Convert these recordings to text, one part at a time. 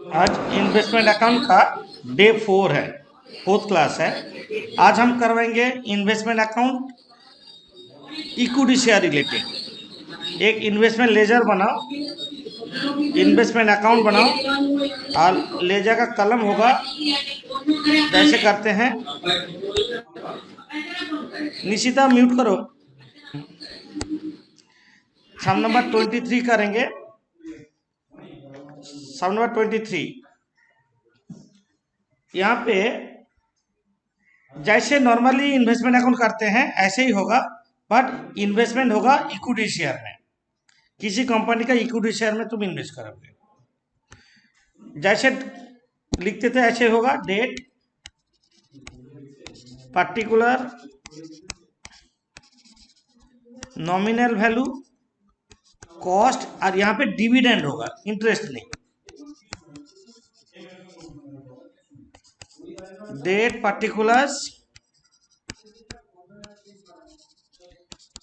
आज investment account का day 4 है, 4th क्लास है। आज हम करवाएंगे investment account equity share related. एक इन्वेस्टमेंट लेजर बनाओ, इन्वेस्टमेंट अकाउंट बनाओ और लेजर का कलम होगा। कैसे करते हैं? निशिता म्यूट करो। सम नंबर 23 करेंगे। सम नंबर 23 यहाँ पे जैसे नॉर्मली इन्वेस्टमेंट अकाउंट करते हैं ऐसे ही होगा, बट इन्वेस्टमेंट होगा इक्विटी शेयर में। किसी कंपनी का इक्विटी शेयर में तुम इन्वेस्ट करोगे। जैसे लिखते थे ऐसे होगा। Date, particular, nominal value, cost और यहाँ पे डिविडेंड होगा, इंटरेस्ट नहीं। Date, particulars,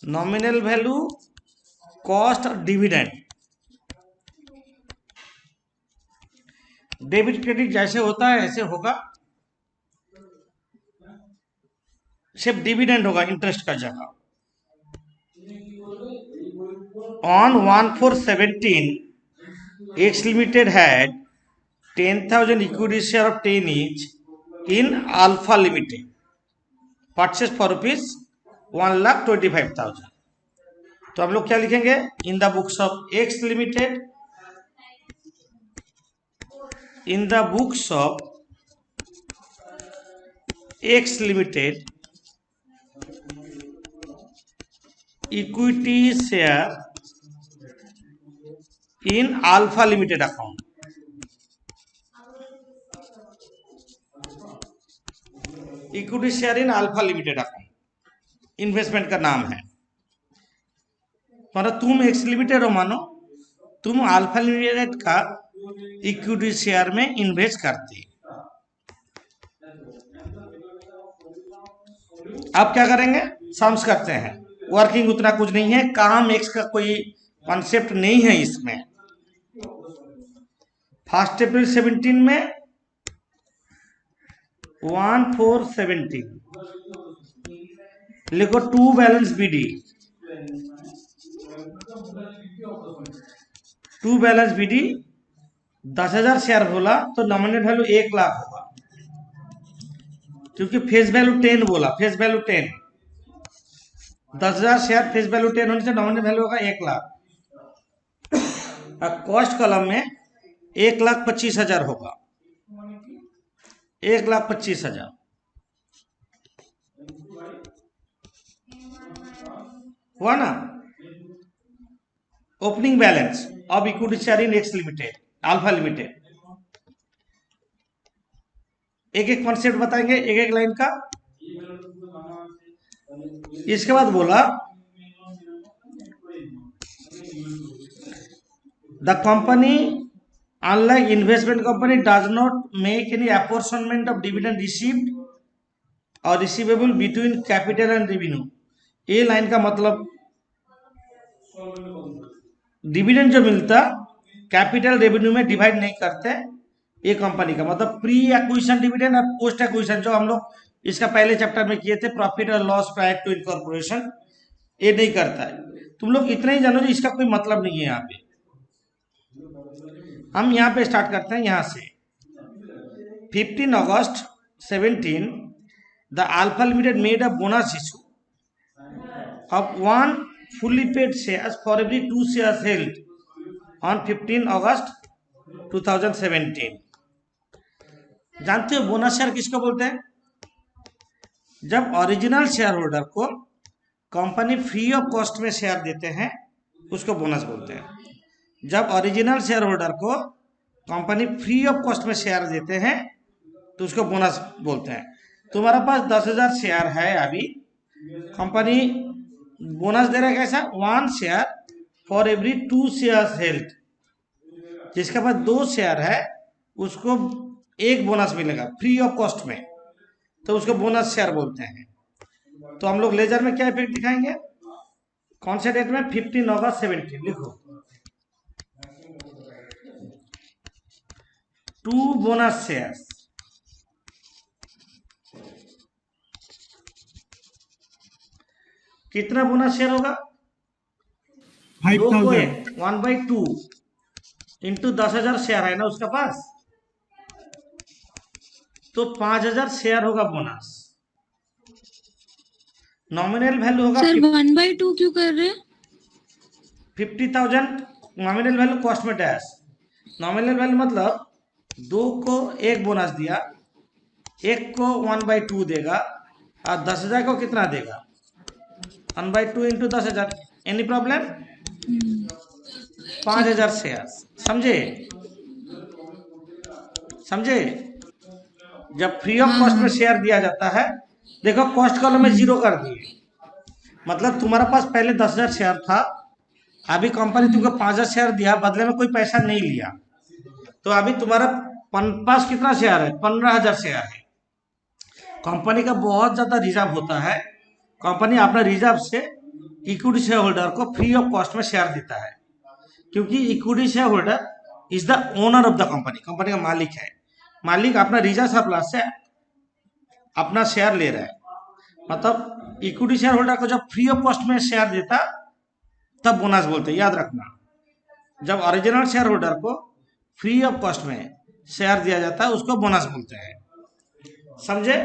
nominal value, cost और डिविडेंड। डेबिट क्रेडिट जैसे होता है ऐसे होगा, सिर्फ डिविडेंड होगा इंटरेस्ट का जगह। On 1/4/17 X Limited had 10,000 equity share of 10 each in Alpha Limited. Purchase for rupees 1,25,000। तो हम लोग क्या लिखेंगे? इन the books of X Limited, in the books of X Limited, equity share in Alpha Limited account। Equity share in alpha limited account investment का नाम है। मतलब तुम एक्स लिमिटेड हो, मानो तुम अल्फा लिमिटेड का इक्विटी शेयर में इन्वेस्ट करते। अब क्या करेंगे? सम्स करते हैं। वर्किंग उतना कुछ नहीं है, काम एक्स का कोई कॉन्सेप्ट नहीं है इसमें। 1 अप्रैल 17 में 1/4/17 लिखो। To balance BD, to balance BD 10,000 share बोला तो नॉमिनल वैल्यू 1 लाख होगा, क्योंकि फेस वैल्यू 10 बोला। Face value 10, 10,000 share face value 10 होने से नॉमिनल वैल्यू होगा 1 लाख। कॉस्ट कॉलम में 1,25,000 होगा, 1,25,000 हुआ ना। Opening balance of equity share in x limited, alpha limited. एक एक कॉन्सेप्ट बताएंगे, एक एक लाइन का। इसके बाद बोला the company unlike investment company does not make any apportionment of dividend received और receivable between capital and revenue. ये लाइन का मतलब डिविडेंड जो मिलता कैपिटल रेवेन्यू में डिवाइड नहीं करते। ये कंपनी का मतलब प्री एक्विजिशन डिविडेंड और पोस्ट एक्विजिशन, जो हम लोग इसका पहले चैप्टर में किए थे, प्रॉफिट और लॉस प्रायर टू इनकॉर्पोरेशन, ये नहीं करता है। तुम लोग इतना ही जानो, इसका कोई मतलब नहीं है। यहाँ पे हम यहाँ पे स्टार्ट करते हैं। यहाँ से 15 अगस्त 17 the alpha limited made a bonus issue of 1 fully paid shares for every 2 shares held on 15 अगस्त 2017। जानते हो बोनस शेयर किसको बोलते हैं? जब ओरिजिनल शेयर होल्डर को कंपनी फ्री ऑफ कॉस्ट में शेयर देते हैं उसको बोनस बोलते हैं। जब ओरिजिनल शेयर होल्डर को कंपनी फ्री ऑफ कॉस्ट में शेयर देते हैं तो उसको बोनस बोलते हैं। तुम्हारा पास 10,000 शेयर है, अभी कंपनी बोनस दे रहा है। कैसा? 1 share for every 2 share held. जिसके पास 2 शेयर है उसको 1 बोनस मिलेगा फ्री ऑफ कॉस्ट में, तो उसको बोनस शेयर बोलते हैं। तो हम लोग लेजर में क्या इफेक्ट दिखाएंगे? कौन से डेट में? 15 अगस्त 17 लिखो। 2 बोनस शेयर्स। कितना बोनस शेयर होगा? 2 को 5,000 1/2 इंटू 10,000 शेयर है ना उसका पास, तो 5,000 शेयर होगा बोनस। नॉमिनल वैल्यू होगा सर 1/2 क्यों कर रहे हैं? 50,000 नॉमिनल वैल्यू कॉस्ट में डैश। नॉमिनल वैल्यू मतलब 2 को 1 बोनस दिया, 1 को 1/2 देगा और 10,000 को कितना देगा? 1/2 इंटू 10,000। Any problem? 5,000 शेयर। समझे? समझे? जब फ्री ऑफ कॉस्ट में शेयर दिया जाता है, देखो कॉस्ट कॉलम में 0 कर दिए, मतलब तुम्हारे पास पहले 10,000 शेयर था, अभी कंपनी तुमको 5,000 शेयर दिया, बदले में कोई पैसा नहीं लिया, तो अभी तुम्हारा पास कितना शेयर है? 15,000 शेयर है। कंपनी का बहुत ज्यादा रिजर्व होता है, कंपनी अपने रिजर्व से इक्विटी शेयर होल्डर को फ्री ऑफ कॉस्ट में शेयर देता है, क्योंकि equity share holder is the owner of the company, company का मालिक है। मालिक अपना रिजर्व सरप्लस से अपना शेयर ले रहा है, मतलब इक्विटी शेयर होल्डर को जब फ्री ऑफ कॉस्ट में शेयर देता तब बोनस बोलते हैं, याद रखना। जब ओरिजिनल शेयर होल्डर को फ्री ऑफ कॉस्ट में शेयर दिया जाता है उसको बोनस बोलते हैं। समझे?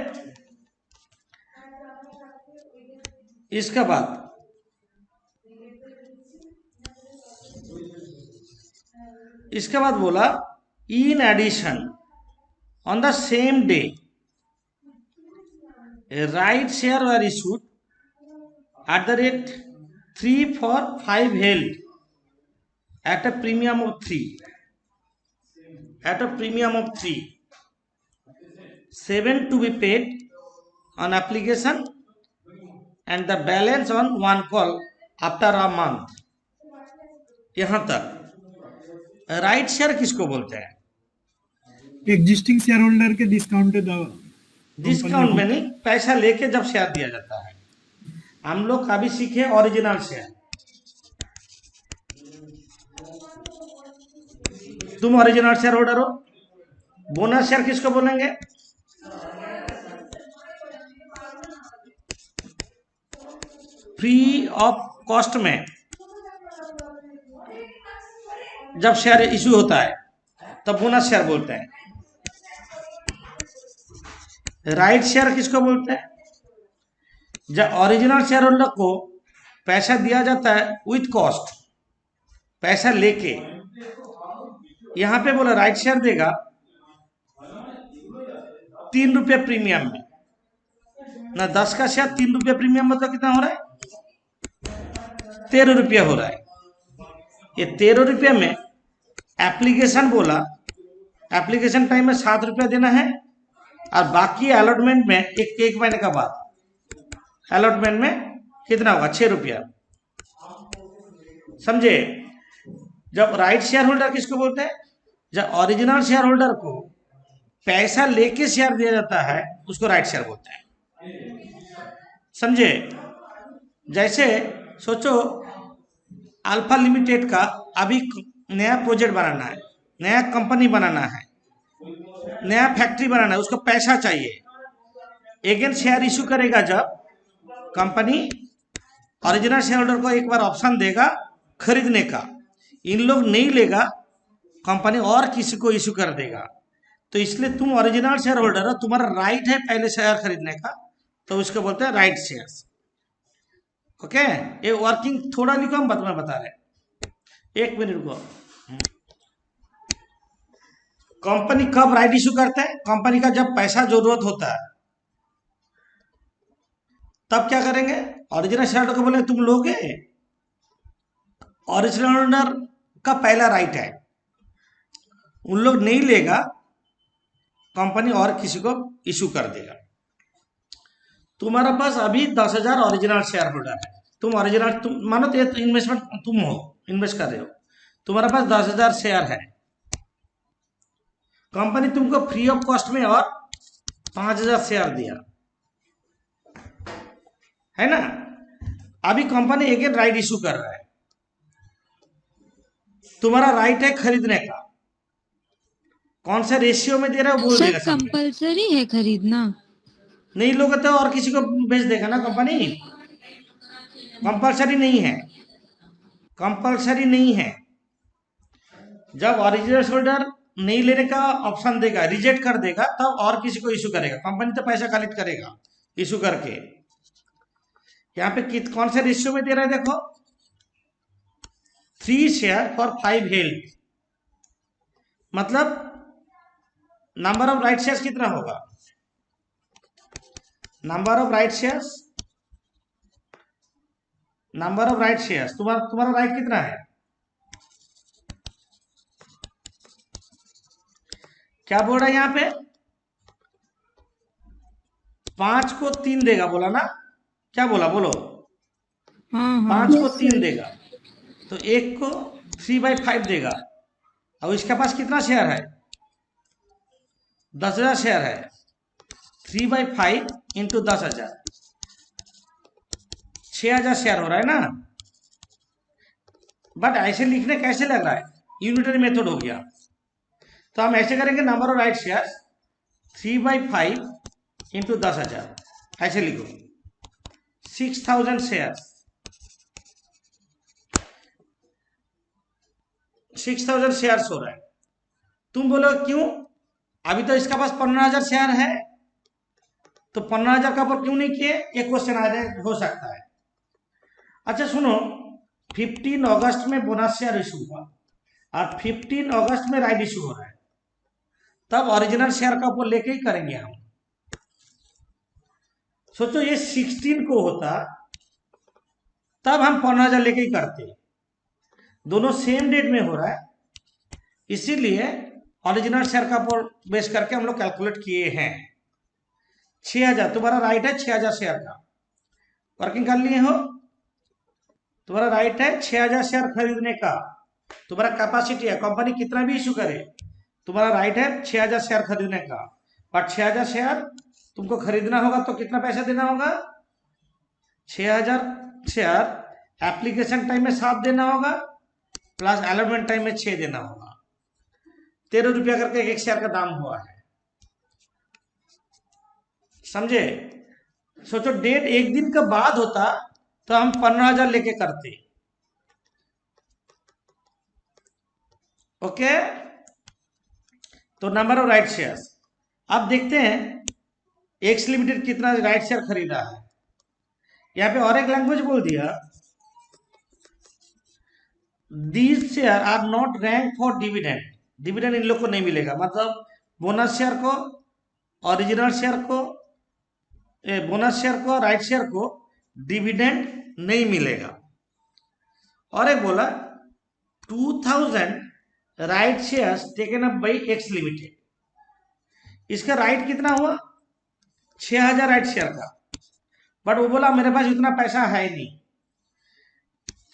इसके बाद बोला in addition on the same day right share were issued at the rate 3 for 5 held at a premium of 3, at a premium of 3, 7 to be paid on application and the balance on one call after a month। यहां तक right share किसको बोलते हैं? Existing share holder के discount में नहीं, पैसा लेके जब शेयर दिया जाता है। हम लोग अभी सीखे ओरिजिनल शेयर। तुम ओरिजिनल शेयर होल्डर हो। बोनस शेयर किसको बोलेंगे? फ्री ऑफ कॉस्ट में जब शेयर इशू होता है तब बोनस शेयर बोलते हैं। राइट शेयर किसको बोलते हैं? जब ओरिजिनल शेयर होल्डर को पैसा दिया जाता है विथ कॉस्ट, पैसा लेके, यहां पे बोला राइट शेयर देगा 3 रुपये प्रीमियम में ना, 10 का शेयर 3 रुपये प्रीमियम मतलब कितना हो रहा है? 13 रुपया हो रहा है। ये 13 रुपये में एप्लीकेशन बोला, एप्लीकेशन टाइम में 7 रुपया देना है और बाकी अलॉटमेंट में एक महीने का बाद अलॉटमेंट में कितना होगा? 6 रुपया। समझे? जब राइट शेयर होल्डर किसको बोलते हैं? जब ओरिजिनल शेयर होल्डर को पैसा लेके शेयर दिया जाता है उसको राइट शेयर बोलते हैं। समझे? जैसे सोचो अल्फा लिमिटेड का अभी नया प्रोजेक्ट बनाना है, नया कंपनी बनाना है, नया फैक्ट्री बनाना है, उसको पैसा चाहिए। अगेन शेयर इशू करेगा जब कंपनी, ओरिजिनल शेयर होल्डर को एक बार ऑप्शन देगा खरीदने का, इन लोग नहीं लेगा, कंपनी और किसी को इशू कर देगा। तो इसलिए तुम ओरिजिनल शेयर होल्डर हो, तुम्हारा राइट है पहले शेयर खरीदने का, तो उसको बोलते हैं राइट शेयर्स। ओके, ये वर्किंग थोड़ा लिखो, हम बता रहे। 1 मिनट को, कंपनी कब राइट इशू करते हैं? कंपनी का जब पैसा जरूरत होता है तब क्या करेंगे? ओरिजिनल शेयर होल्डर को बोले तुम लोगे, ओरिजिनल होल्डर का पहला राइट है, उन लोग नहीं लेगा, कंपनी और किसी को इशू कर देगा। तुम्हारा पास अभी 10,000 ओरिजिनल शेयर होल्डर है, तुम मानो तो इन्वेस्टमेंट तुम हो, इन्वेस्ट कर रहे हो, तुम्हारा पास 10,000 शेयर है, कंपनी तुमको फ्री ऑफ कॉस्ट में और 5,000 शेयर दिया है ना। अभी कंपनी अगेन राइट इशू कर रहा है, तुम्हारा राइट है खरीदने का, कौन सा रेशियो में दे रहा है वो बोल सर देगा सामने। कंपलसरी है खरीदना? नहीं लोगे तो और किसी को भेज देगा ना कंपनी। कंपलसरी नहीं है, कंपलसरी नहीं है। जब ओरिजिनल शोल्डर नहीं लेने का ऑप्शन देगा, रिजेक्ट कर देगा, तब और किसी को इशू करेगा। कंपनी तो पैसा कलेक्ट करेगा इशू करके। यहाँ पे कौन सा रेशियो में दे रहा है देखो, 3 शेयर फॉर 5 हेल्ड, मतलब नंबर ऑफ राइट शेयर्स कितना होगा, number of right shares, number of right shares, तुम्हारा राइट कितना है, क्या बोल रहा है यहाँ पे, 5 को 3 देगा बोला ना, क्या बोला बोलो, हाँ 5 हाँ को 3 देगा, तो 1 को 3/5 देगा। और इसके पास कितना शेयर है, 10,000 शेयर है, 3/5 इंटू 10,000, 6,000 शेयर हो रहा है ना। बट ऐसे लिखने कैसे लग रहा है, यूनिटरी मेथड हो गया। तो हम ऐसे करेंगे, number of right share 3/5 into 10,000, ऐसे लिखो, 6,000 शेयर, 6,000 शेयर्स हो रहा है। तुम बोलो क्यों, अभी तो इसका पास 15,000 शेयर है, तो 15,000 का ऊपर क्यों नहीं किए, एक क्वेश्चन आ जाए, हो सकता है। अच्छा सुनो, 15 अगस्त में बोनस शेयर इशू हुआ और 15 अगस्त में राइट इशू हो रहा है, तब ओरिजिनल शेयर का ऊपर लेके ही करेंगे हम। सोचो ये 16 को होता तब हम 15,000 लेके ही करते, दोनों सेम डेट में हो रहा है, इसीलिए ओरिजिनल शेयर का ऊपर बेस करके हम लोग कैलकुलेट किए हैं। 6,000 तुम्हारा राइट है, 6,000 शेयर का वर्किंग कर लिए हो, तुम्हारा राइट है 6,000 शेयर खरीदने का, तुम्हारा कैपेसिटी है, कंपनी कितना भी इशू करे, तुम्हारा राइट है 6,000 शेयर खरीदने का। बट 6,000 शेयर तुमको खरीदना होगा तो कितना पैसा देना होगा, 6,000 शेयर एप्लीकेशन टाइम में 7 देना होगा, प्लस अलॉटमेंट टाइम में 6 देना होगा, 13 रुपया करके एक शेयर का दाम हुआ है, समझे। सोचो डेट एक दिन के बाद होता तो हम 15,000 लेके करते। ओके, तो नंबर ऑफ राइट शेयर्स। अब देखते हैं एक्स लिमिटेड कितना राइट शेयर खरीदा है। यहाँ पे और एक लैंग्वेज बोल दिया, these share are not rank for dividend, dividend इन लोग को नहीं मिलेगा, मतलब बोनस शेयर को, ओरिजिनल शेयर को, बोनस शेयर को, राइट शेयर को डिविडेंड नहीं मिलेगा। और एक बोला 2,000 right shares taken up by X limited, इसका राइट कितना हुआ, 6,000 राइट शेयर का, बट वो बोला मेरे पास इतना पैसा है नहीं।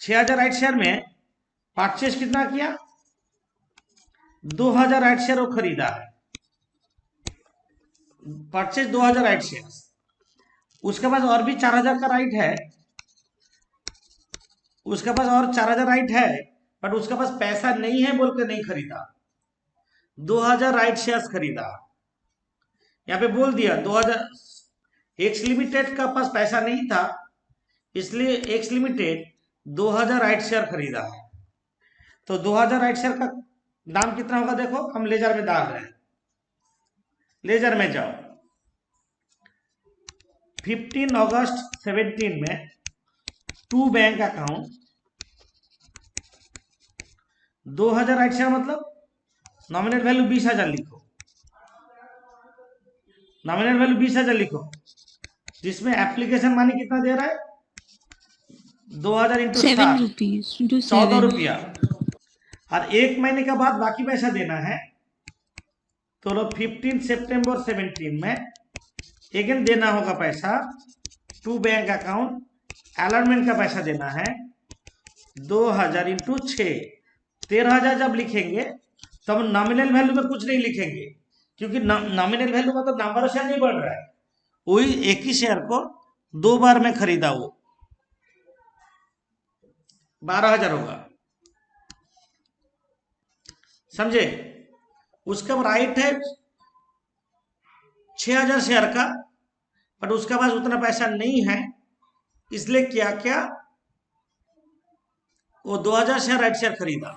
6,000 राइट शेयर में परचेज कितना किया, 2,000 राइट शेयर वो खरीदा है, परचेज 2,000 राइट शेयर। उसके पास और भी 4,000 का राइट है, उसके पास और 4,000 राइट है, बट उसके पास पैसा नहीं है बोल के नहीं खरीदा, 2,000 राइट शेयर्स खरीदा। यहाँ पे बोल दिया 2,000, एक्स लिमिटेड का पास पैसा नहीं था, इसलिए एक्स लिमिटेड 2,000 राइट शेयर खरीदा है। तो 2,000 राइट शेयर का दाम कितना होगा देखो, हम लेजर में डाल रहे हैं, लेजर में जाओ, 15 अगस्त 17 में to bank account, 2,000 right share मतलब नॉमिनल वैल्यू 20,000 लिखो, नॉमिनल वैल्यू 20,000 लिखो, जिसमें एप्लीकेशन मनी कितना दे रहा है, 2,000 इंटू 7 रुपीज इंटू 14 7। रुपया, और एक महीने के बाद बाकी पैसा देना है। तो लो 15 सितंबर 17 में अगेन देना होगा पैसा, टू बैंक अकाउंट, अलॉटमेंट का पैसा देना है 2,000 इंटू 6, 13,000 जब लिखेंगे तो हम नॉमिनल वैल्यू में कुछ नहीं लिखेंगे, क्योंकि नॉमिनल वैल्यू मतलब नंबर ऑफ शेयर नहीं बढ़ रहा है, वही एक ही शेयर को 2 बार में खरीदा, वो 12,000 होगा, समझे। उसका राइट है 6,000 शेयर का, बट उसके पास उतना पैसा नहीं है, इसलिए क्या क्या वो 2,000 शेयर राइट शेयर खरीदा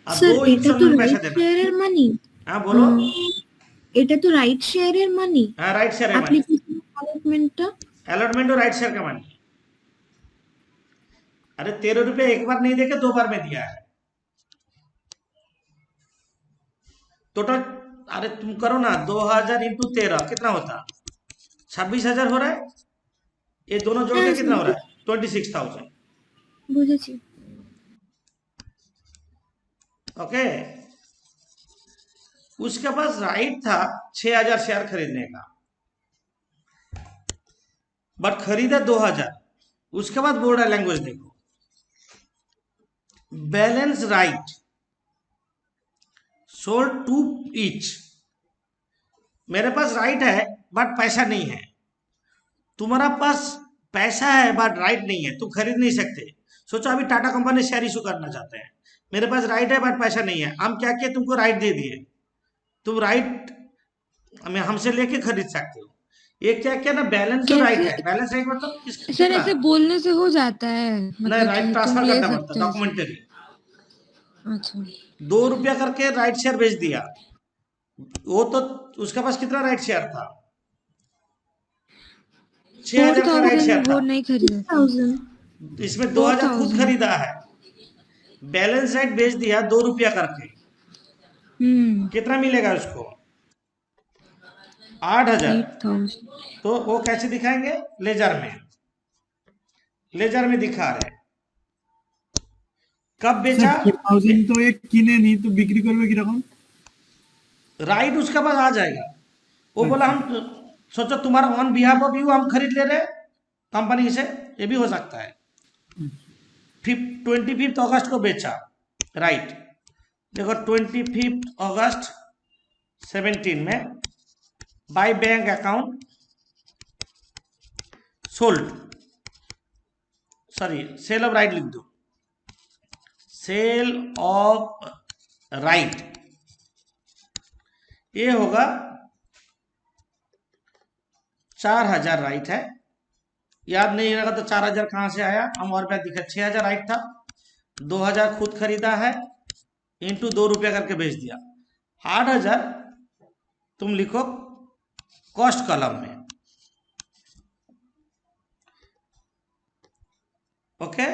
और স্যার 2 এটা তো इंस्टॉलमेंट पैसा রাইট देना। শেয়ারের মানি। हाँ बोलो। এটা তো রাইট শেয়ারের মানি। हाँ राइट शेयर है मानी, অ্যাপ্লিকেশন অ্যালটমেন্টটা अलॉटमेंट और राइट शेयर का मानी। अरे 13 रुपये एक बार नहीं देके 2 बार में दिया है टोटल। अरे तुम करो ना, 2,000 इंटू 13 कितना होता, 26,000 हो रहा है। ये दोनों जोड़ के कितना हो रहा है, 26,000। বুঝেছি। ओके, उसके पास राइट था 6,000 शेयर खरीदने का, बट खरीदा 2,000। उसके बाद बोल रहा है, लैंग्वेज देखो, balance right sold to each. मेरे पास राइट है बट पैसा नहीं है, तुम्हारा पास पैसा है बट राइट नहीं है, तुम खरीद नहीं सकते। सोचो अभी टाटा कंपनी शेयर इशू करना चाहते हैं, मेरे पास राइट है बट पैसा नहीं है, हम क्या किए, तुमको राइट दे दिए, तुम राइट हमें हमसे लेके खरीद सकते हो। ये क्या क्या ना, बैलेंस जो राइट है, बैलेंस राइट मतलब सर ऐसे बोलने से हो जाता है, नहीं, मतलब राइट कि ट्रांसफर तुम ले करना पड़ता, सकते हो। डॉक्यूमेंटरी। अच्छा 2 रुपया करके राइट शेयर बेच दिया, वो तो उसके पास कितना राइट शेयर था, 6,000 का राइट शेयर 4,000 वो था, नहीं खरीदा। 1000 इसमें 2,000 खुद 4,000 खरीदा है, बैलेंस राइट बेच दिया 2 रुपया करके, कितना मिलेगा उसको, 8,000। 8,000। तो वो कैसे दिखाएंगे, लेजर में, लेजर में दिखा रहे। कब बेचा, 4,000 তো এক কিনে নি, তো বিক্রি করবে কিরকম? राइट उसके पास आ जाएगा। वो बोला हम सोचो तुम्हारा ऑन बिहाफ ऑफ यू हम खरीद ले रहे कंपनी से, ये भी हो सकता है। 25 अगस्त को बेचा, राइट देखो 25 अगस्त 17 में by bank account sold, sorry sale of right लिख दो, सेल ऑफ राइट, ये होगा 4,000 राइट है, याद नहीं रहेगा तो 4,000 कहां से आया, हम और रुपया दिखा, 6,000 राइट था, 2,000 खुद खरीदा है, इंटू 2 रुपया करके बेच दिया, 8,000 तुम लिखो कॉस्ट कॉलम में। ओके,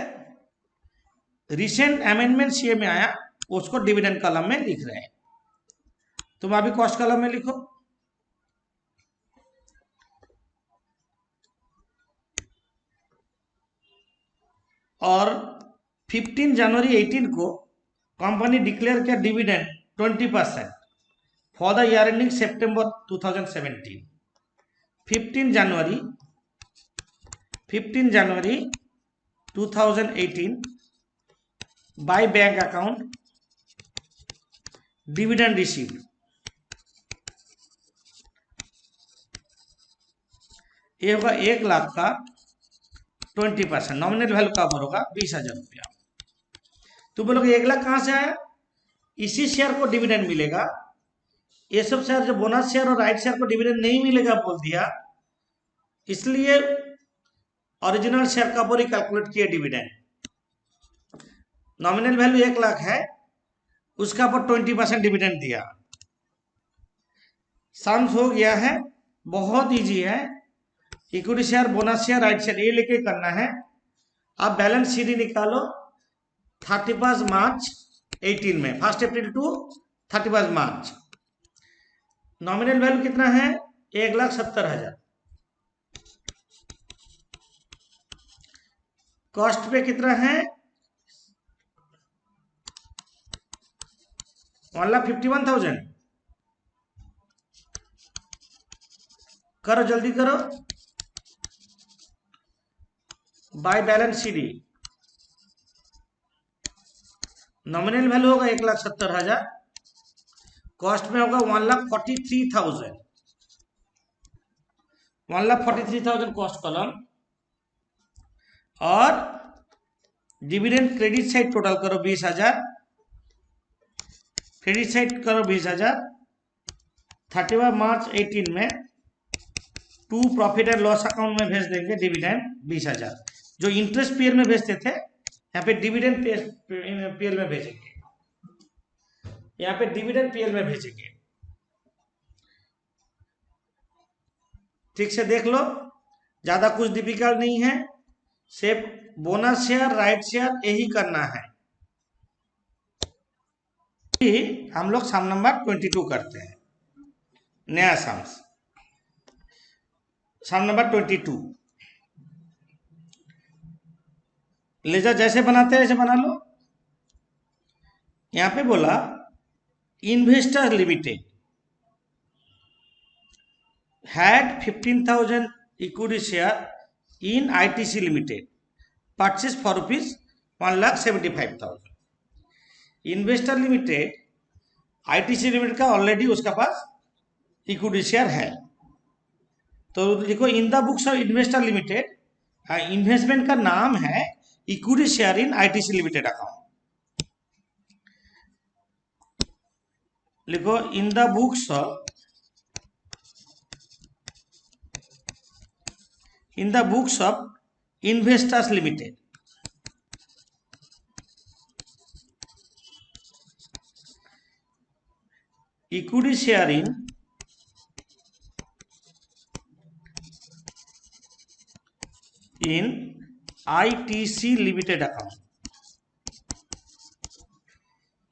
रिसेंट अमेंडमेंट सीए में आया, उसको डिविडेंड कॉलम में लिख रहे हैं, तुम अभी कॉस्ट कॉलम में लिखो। और 15 जनवरी 18 को कंपनी डिक्लेयर किया dividend 20% for the year ending September 2017। 15 January 2018 bye bank account dividend received, ये होगा 1 लाख का 20%, नॉमिनल वैल्यू का ऊपर होगा 20,000 रुपया। तो बोलोगे 1 लाख कहां से आया, इसी शेयर को डिविडेंड मिलेगा, ये सब शेयर जो बोनस शेयर और राइट शेयर को डिविडेंड नहीं मिलेगा बोल दिया, इसलिए ओरिजिनल शेयर का ऊपर ही कैलकुलेट किए डिविडेंड। नॉमिनल वैल्यू 1 लाख है, उसका ऊपर 20% डिविडेंड दिया। सम्स हो गया है, बहुत इजी है, equity share, bonus share, right share ये लेके करना है। आप बैलेंस शीट निकालो 31 मार्च 18 में, 1 अप्रैल टू 31 मार्च। नॉमिनल वैल्यू कितना है, 1,70,000। कॉस्ट पे कितना है, 1,51,000। करो जल्दी करो, by balance sheet nominal value होगा 1,70,000, कॉस्ट में होगा 1,43,000, 1,43,000 कॉस्ट कॉलम। और डिविडेंड क्रेडिट साइड टोटल करो 20,000, क्रेडिट साइड करो 20,000। 31 मार्च 18 में to profit and loss account में भेज देंगे डिविडेंड 20,000। जो इंटरेस्ट पीएल में भेजते थे यहाँ पे डिविडेंड पीएल में भेजेंगे, यहाँ पे डिविडेंड पीएल में भेजेंगे। ठीक से देख लो, ज्यादा कुछ डिफिकल्ट नहीं है, सिर्फ बोनस शेयर राइट शेयर यही करना है। हम लोग सम नंबर 22 करते हैं, नया सम नंबर 22। लेजर जैसे बनाते हैं ऐसे बना लो। यहां पे बोला investor limited had 15,000 equity share in ITC Limited, purchased for rupees 1,75,000। Investor limited ITC limited का ऑलरेडी उसका पास इक्विटी शेयर है, तो देखो in the books of investor limited investment का नाम है equity share in ITC limited account. लिखो in the books of investors limited equity share in ITC limited account,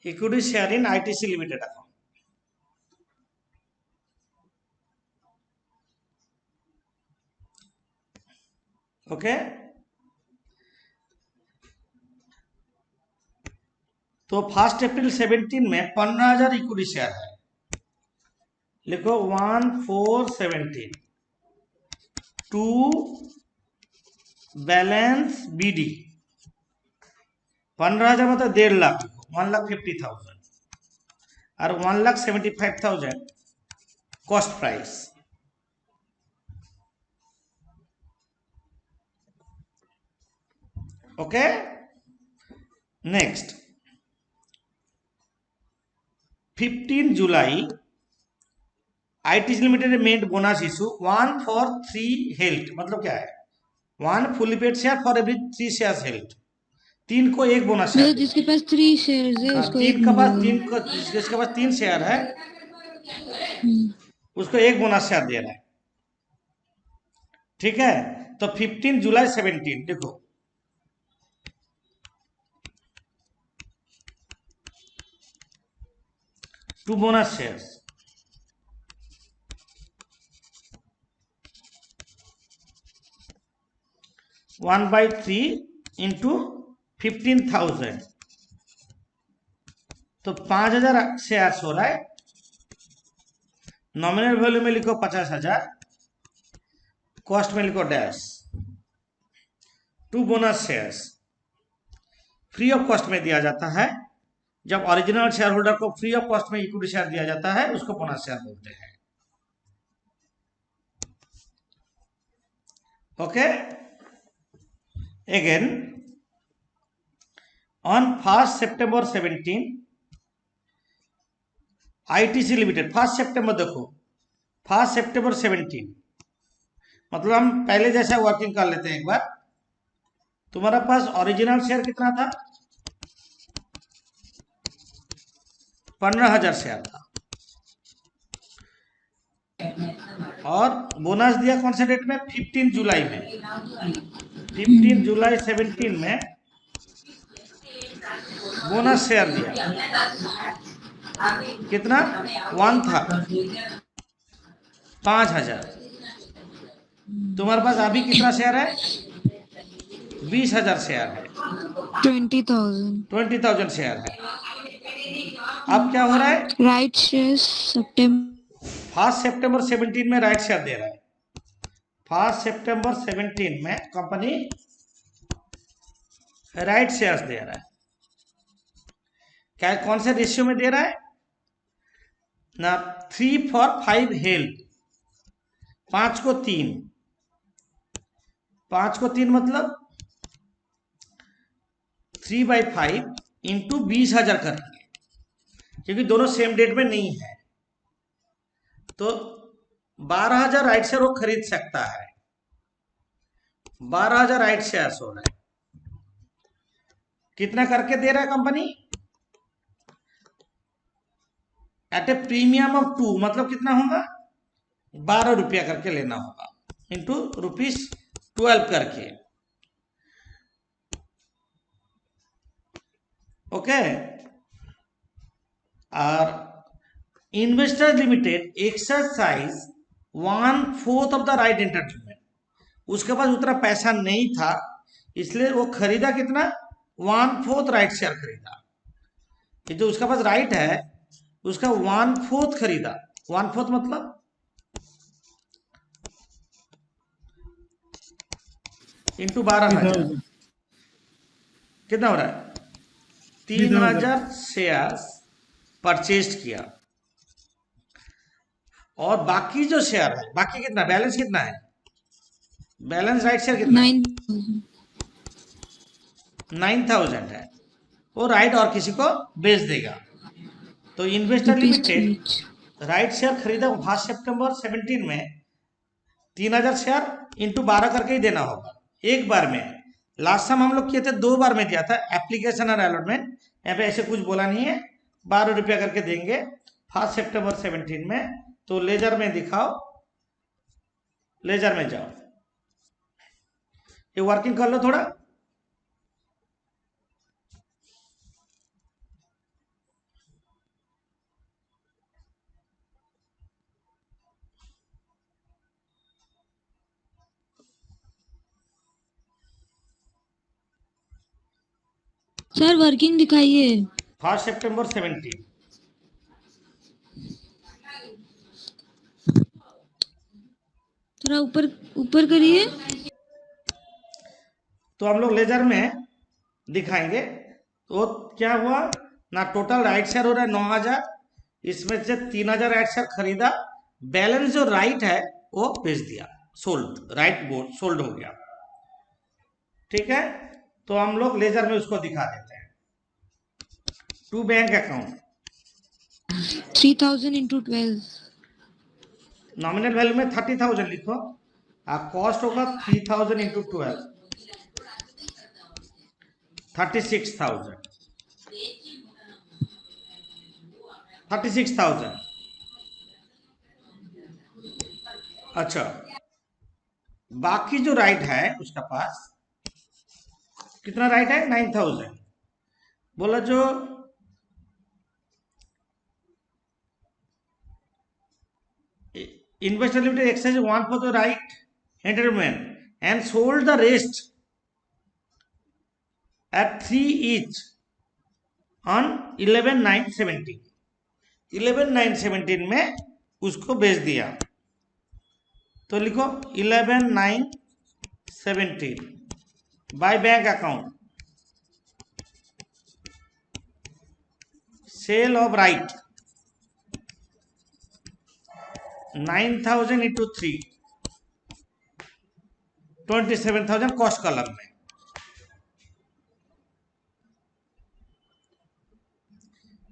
equity share in ITC limited account। Okay तो 1 अप्रैल 17 में 15,000 equity share है। लिखो 1,417 to balance BD 15,000 मतलब 1.5 लाख, 1,50,000 और 1,75,000 cost price. Okay next 15 July ITC limited made bonus issue 1 for 3 held, मतलब क्या है 1 fully paid share for every 3 shares held. 3 को एक बोनस शेयर, जिसके पास 3 शेयर्स है उसको एक जिसके पास 3 शेयर है उसको एक बोनस शेयर दे रहा है। ठीक है, तो 15 जुलाई 17 देखो 2 bonus shares, 1/3 into 15,000, तो 5,000 शेयर्स हो रहा है। नॉमिनल वैल्यू में लिखो 50,000, कॉस्ट में लिखो dash. 2 bonus shares free of cost में दिया जाता है। जब ओरिजिनल शेयर होल्डर को फ्री ऑफ कॉस्ट में इक्विटी शेयर दिया जाता है उसको बोनस शेयर बोलते हैं। Okay again on 1 September 17 ITC limited 1 सितंबर देखो 1 सितंबर 17 मतलब हम पहले जैसा वर्किंग कर लेते हैं एक बार। तुम्हारा पास ओरिजिनल शेयर कितना था 15,000 शेयर था और बोनस दिया कौन से डेट में 15 जुलाई में 15 जुलाई 17 में बोनस शेयर दिया कितना 1 था 5,000। तुम्हारे पास अभी कितना शेयर है 20,000 शेयर है 20,000 शेयर है। अब क्या हो रहा है राइट शेयर 1 सितंबर 17 में राइट शेयर दे रहा है। 1 सितंबर 17 में कंपनी राइट शेयर्स दे रहा है। क्या कौन से रेशियो में दे रहा है ना 3 for 5 हेल्ड 5 को 3 मतलब 3/5 इंटू 20,000 करेंगे क्योंकि दोनों सेम डेट में नहीं है। तो 12,000 राइट शेयर वो खरीद सकता है, 12,000 राइट शेयर हो रहा है। कितना करके दे रहा है company? At a premium of 2, मतलब कितना होगा? 12 रुपया करके लेना होगा, इंटू ₹12 करके। ओके। और investor limited exercise 1/4 of the right entertainment, उसके पास उतना पैसा नहीं था, इसलिए वो खरीदा कितना? 1/4 राइट शेयर खरीदा। कि जो उसका पास राइट है उसका 1/4 खरीदा। 1/4 मतलब इंटू 12,000 कितना हो रहा है? 3,000 शेयर परचेज किया। और बाकी जो शेयर है, बाकी कितना बैलेंस कितना है? बैलेंस राइट शेयर कितना? 9,000 है। वो राइट और किसी को बेच देगा। तो इन्वेस्टर लिमिटेड राइट शेयर खरीदा 5 सितंबर 17 में, 3,000 शेयर इंटू 12 करके ही देना होगा एक बार में। लास्ट टाइम हम लोग किए थे 2 बार में दिया था, एप्लीकेशन और अलॉटमेंट। यहाँ पे ऐसे कुछ बोला नहीं है, 12 रुपया करके देंगे 5 सितंबर 17 में। तो लेजर में दिखाओ, लेजर में जाओ, ये वर्किंग कर लो थोड़ा। सर वर्किंग दिखाइए। 5 सितंबर 17। थोड़ा ऊपर ऊपर करिए। तो हम लोग लेजर में दिखाएंगे। तो क्या हुआ ना, टोटल राइट शेयर हो रहा है 9,000, इसमें से 3,000 राइट शेयर खरीदा, बैलेंस जो राइट है वो बेच दिया, सोल्ड, राइट बोर्ड सोल्ड हो गया। ठीक है, तो हम लोग लेजर में उसको दिखा देते हैं। To bank account 3,000 into 12। Nominal value में 30,000 लिखो, कॉस्ट होगा 3,000 इंटू 12, 36,000। 36,000। अच्छा, बाकी जो राइट है उसका पास कितना राइट है? 9,000। बोला जो investor limited exchange 1/4 the right entitlement and sold the rest at 3 each on 11/9/17। 11/9/17 में उसको बेच दिया। तो लिखो 11/9/17 by bank account, sale of right 9,000 into 3, 27,000 cost column में।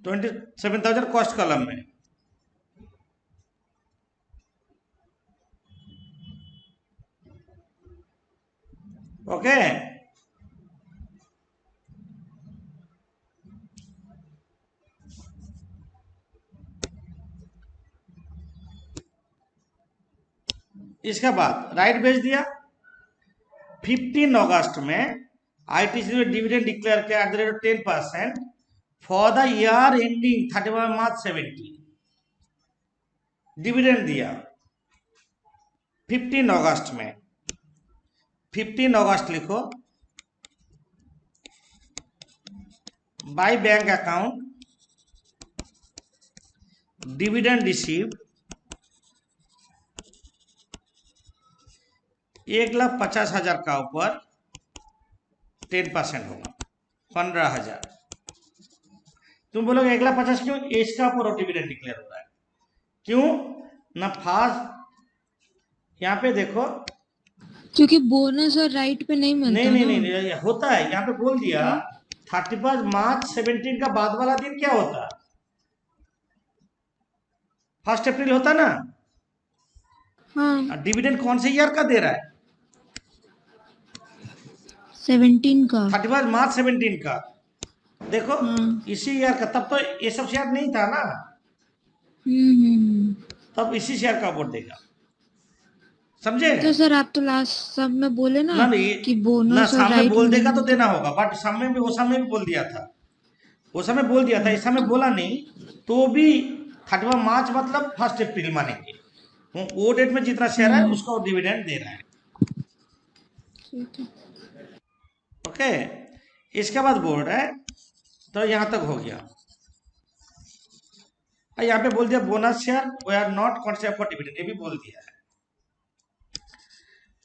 27,000 कॉस्ट कॉलम में। ओके, इसके बाद राइट बेच दिया। 15 अगस्त में आईटीसी ने डिविडेंड डिक्लेयर किया at the rate of 10% for the year ending 31 March 17। Dividend दिया 15 अगस्त में। 15 अगस्त लिखो, bye bank account dividend received 1,50,000 का ऊपर 10% होगा, 15,000। तुम बोलोगे 1,50,000 क्यों? एज का ऊपर डिविडेंड डिक्लेयर हो रहा है, क्यों ना? फास्ट यहाँ पे देखो, क्योंकि बोनस और राइट पे नहीं मिलता। नहीं होता है, यहाँ पे बोल दिया 31 मार्च 17 का बाद वाला दिन क्या होता है? 1 अप्रैल होता ना, हाँ डिविडेंड कौन से ईयर का दे रहा है? 17 का। 31 मार्च 17 का। देखो हाँ। इसी ईयर का, तब तो ये सब शेयर नहीं था ना, हम्म। तब इसी शेयर का वोट देगा, समझे? तो सर आप तो लास्ट सब में बोले ना ना नहीं, कि ना बोनस और सामने राइट बोल देगा में तो देना होगा, बट सामने भी, वो समय भी बोल दिया था, वो समय बोल दिया था, इस समय बोला नहीं, तो भी 31 मार्च मतलब 1 अप्रैल मानेंगे। वो डेट में जितना शेयर है उसका वो डिविडेंड दे रहा है। ठीक है। ओके, इसके बाद बोल रहा है, तो यहां तक हो गया। यहाँ पे बोल दिया बोनस शेयर वे are not considered for dividend, ये भी बोल दिया है।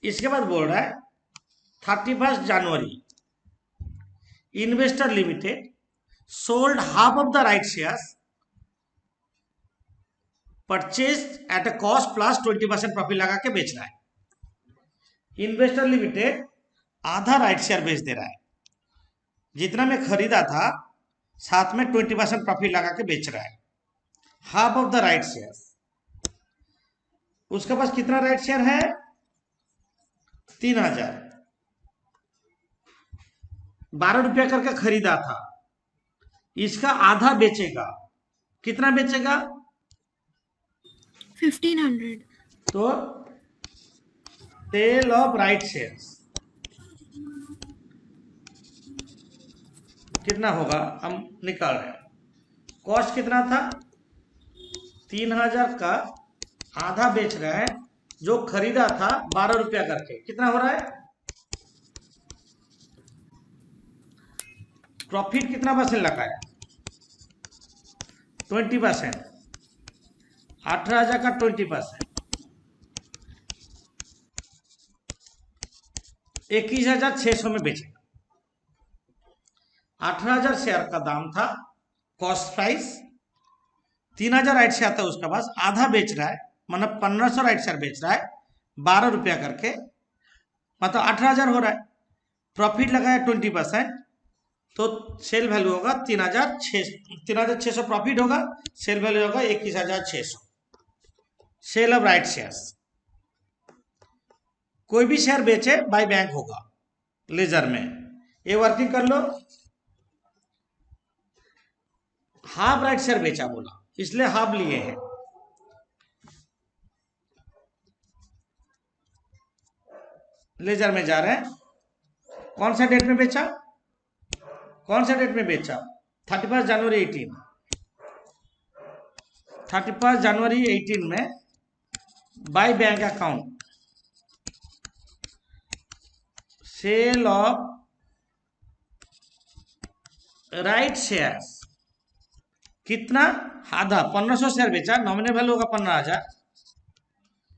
इसके बाद बोल रहा है 31 January investor limited sold half of the right shares purchase at a cost plus 20% profit लगा के बेच रहा है। इन्वेस्टर लिमिटेड आधा राइट शेयर बेच दे रहा है, जितना में खरीदा था साथ में 20% प्रॉफिट लगा के बेच रहा है, half of the right share. उसके पास कितना राइट शेयर है? 3000, 12 रुपया करके खरीदा था, इसका आधा बेचेगा। कितना बेचेगा? 1500। तो सेल ऑफ राइट शेयर्स कितना होगा हम निकाल रहे हैं। कॉस्ट कितना था? 3000 का आधा बेच रहा है, जो खरीदा था 12 रुपया करके, कितना हो रहा है? प्रॉफिट कितना परसेंट लगाया? 20%। 18,000 का 20%, 21,600 में बेचेगा। 18,000 शेयर का दाम था, कॉस्ट प्राइस 3,000 राइट शेयर था उसके पास, आधा बेच रहा है, मतलब 1500 राइट शेयर बेच रहा है 12 रुपया करके, मतलब 18,000 हो रहा है। प्रॉफिट लगाया 20%, तो सेल वैल्यू होगा 3,600 प्रॉफिट होगा, सेल वैल्यू होगा 21,600। सेल ऑफ राइट शेयर्स, कोई भी शेयर बेचे बाय बैंक होगा लेजर में। ये वर्किंग कर लो, हाफ राइट शेयर बेचा बोला, इसलिए हाफ लिए हैं। लेजर में जा रहे हैं, कौन सा डेट में बेचा? कौन सा डेट में बेचा? 31 जनवरी 18, 31 जनवरी 18 में by bank account sale of right shares. कितना? आधा, 1500 शेयर बेचा, नॉमिनल वैल्यू होगा 15,000,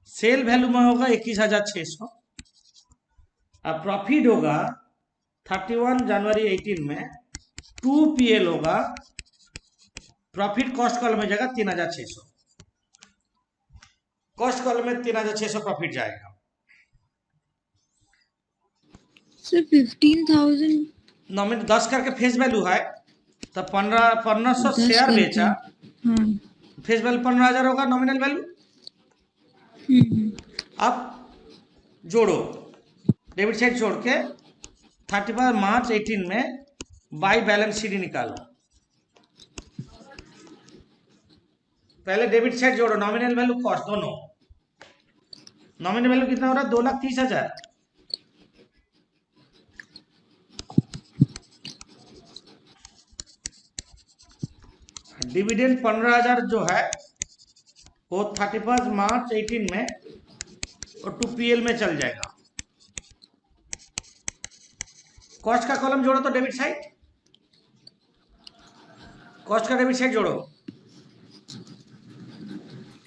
सेल वैल्यू में होगा 21,600, अब प्रॉफिट होगा 31 जनवरी 18 में 2 PL होगा, प्रॉफिट कॉस्ट कॉलम में जाएगा 3,600, कॉस्ट कॉलम में 3,600 प्रॉफिट जाएगा। सर 15,000 नॉमिनल 10 करके फेस वैल्यू है, तो 1500 शेयर बेचा, हाँ। फेस वैल्यू 15,000 होगा नॉमिनल वैल्यू। अब जोड़ो, डेबिट साइड छोड़ के 31 मार्च 18 में बाई बैलेंस शीट निकालो। पहले डेबिट साइड जोड़ो, नॉमिनल वैल्यू कॉस्ट दोनों। नॉमिनल वैल्यू कितना हो रहा है? 2,30,000। डिविडेंड 15,000 जो है वो 31 मार्च 18 में और 2 PL में चल जाएगा। कॉस्ट का कॉलम जोड़ो तो डेबिट साइड, कॉस्ट का डेबिट साइड जोड़ो।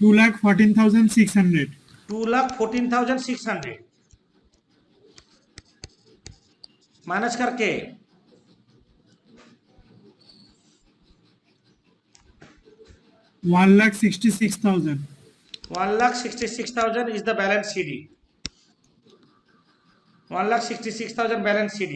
2,14,600। 2,14,600 माइनस करके 1,66,000। 1,66,000 is the balance CD. 1,66,000 balance CD.